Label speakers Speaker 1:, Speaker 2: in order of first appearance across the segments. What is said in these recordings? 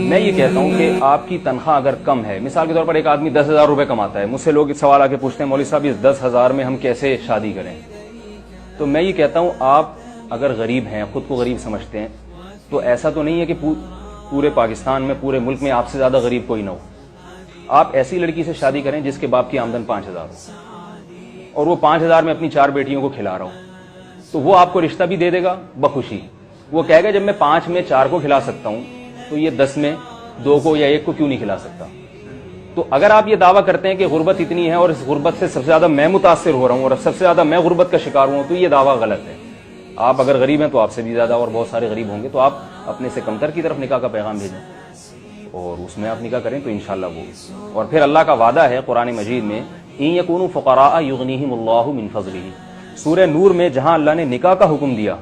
Speaker 1: میں یہ کہتا ہوں کہ آپ کی تنخواہ اگر کم ہے، مثال کے طور پر ایک آدمی 10,000 روپے کماتا ہے، مجھ سے لوگ اس سوال آ کے پوچھتے ہیں مولوی صاحب اس 10,000 میں ہم کیسے شادی کریں؟ تو میں یہ کہتا ہوں آپ اگر غریب ہیں، خود کو غریب سمجھتے ہیں، تو ایسا تو نہیں ہے کہ پورے پاکستان میں، پورے ملک میں آپ سے زیادہ غریب کوئی نہ ہو۔ آپ ایسی لڑکی سے شادی کریں جس کے باپ کی آمدن 5,000 ہو اور وہ 5,000 میں اپنی 4 بیٹیوں کو کھلا رہا ہو، تو وہ آپ کو رشتہ بھی دے دے گا بخوشی۔ وہ کہے گا جب میں 5 میں 4 کو کھلا سکتا ہوں تو یہ 10 میں 2 کو یا 1 کو کیوں نہیں کھلا سکتا؟ تو اگر آپ یہ دعویٰ کرتے ہیں کہ غربت اتنی ہے اور اس غربت سے سب سے زیادہ میں متاثر ہو رہا ہوں اور سب سے زیادہ میں غربت کا شکار ہوں، تو یہ دعویٰ غلط ہے۔ آپ اگر غریب ہیں تو آپ سے بھی زیادہ اور بہت سارے غریب ہوں گے، تو آپ اپنے سے کمتر کی طرف نکاح کا پیغام بھیجیں اور اس میں آپ نکاح کریں تو انشاءاللہ وہ۔ اور پھر اللہ کا وعدہ ہے قرآن مجید میں، ان یکونوا فقراء یغنیہم اللہ من فضلہ، سورہ نور میں جہاں اللہ نے نکاح کا حکم دیا،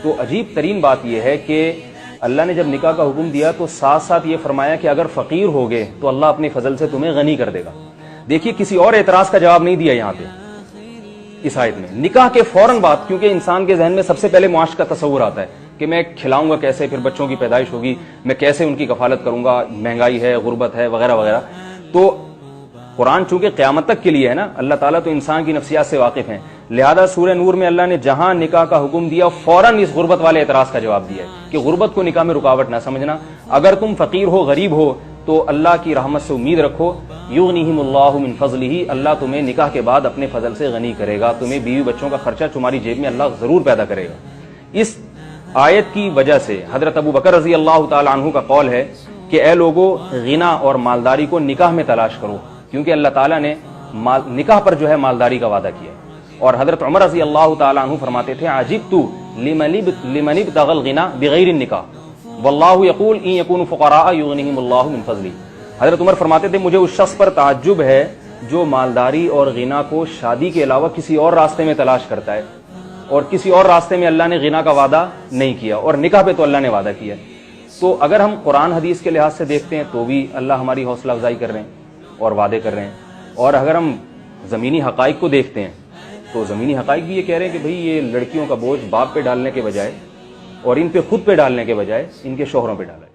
Speaker 1: تو عجیب ترین بات یہ ہے کہ اللہ نے جب نکاح کا حکم دیا تو ساتھ ساتھ یہ فرمایا کہ اگر فقیر ہوگے تو اللہ اپنے فضل سے تمہیں غنی کر دے گا۔ دیکھیے کسی اور اعتراض کا جواب نہیں دیا یہاں پہ اس آیت میں، نکاح کے فوراً بعد، کیونکہ انسان کے ذہن میں سب سے پہلے معاش کا تصور آتا ہے کہ میں کھلاؤں گا کیسے، پھر بچوں کی پیدائش ہوگی، میں کیسے ان کی کفالت کروں گا، مہنگائی ہے، غربت ہے، وغیرہ وغیرہ۔ تو قرآن چونکہ قیامت تک کے لیے ہے نا، اللہ تعالیٰ تو انسان کی نفسیات سے واقف ہیں، لہذا سورہ نور میں اللہ نے جہاں نکاح کا حکم دیا فوراً اس غربت والے اعتراض کا جواب دیا ہے کہ غربت کو نکاح میں رکاوٹ نہ سمجھنا، اگر تم فقیر ہو، غریب ہو تو اللہ کی رحمت سے امید رکھو، یغنیہم اللہ من فضلہ، اللہ تمہیں نکاح کے بعد اپنے فضل سے غنی کرے گا، تمہیں بیوی بچوں کا خرچہ تمہاری جیب میں اللہ ضرور پیدا کرے گا۔ اس آیت کی وجہ سے حضرت ابو بکر رضی اللہ تعالی عنہ کا قول ہے کہ اے لوگو، غنا اور مالداری کو نکاح میں تلاش کرو، کیونکہ اللہ تعالیٰ نے نکاح پر جو ہے مالداری کا وعدہ کیا۔ اور حضرت عمر رضی اللہ تعالی عنہ فرماتے تھے، عجبت لمن ابتغى الغنى بغیر النکاح واللہ یقول ان یکونوا فقراء یغنیہم اللہ من فضلہ۔ حضرت عمر فرماتے تھے مجھے اس شخص پر تعجب ہے جو مالداری اور غنا کو شادی کے علاوہ کسی اور راستے میں تلاش کرتا ہے، اور کسی اور راستے میں اللہ نے غنا کا وعدہ نہیں کیا، اور نکاح پہ تو اللہ نے وعدہ کیا۔ تو اگر ہم قرآن حدیث کے لحاظ سے دیکھتے ہیں تو بھی اللہ ہماری حوصلہ افزائی کر رہے ہیں اور وعدے کر رہے ہیں، اور اگر ہم زمینی حقائق کو دیکھتے ہیں تو زمینی حقائق بھی یہ کہہ رہے ہیں کہ بھئی یہ لڑکیوں کا بوجھ باپ پہ ڈالنے کے بجائے اور ان پہ خود پہ ڈالنے کے بجائے ان کے شوہروں پہ ڈالا ہے۔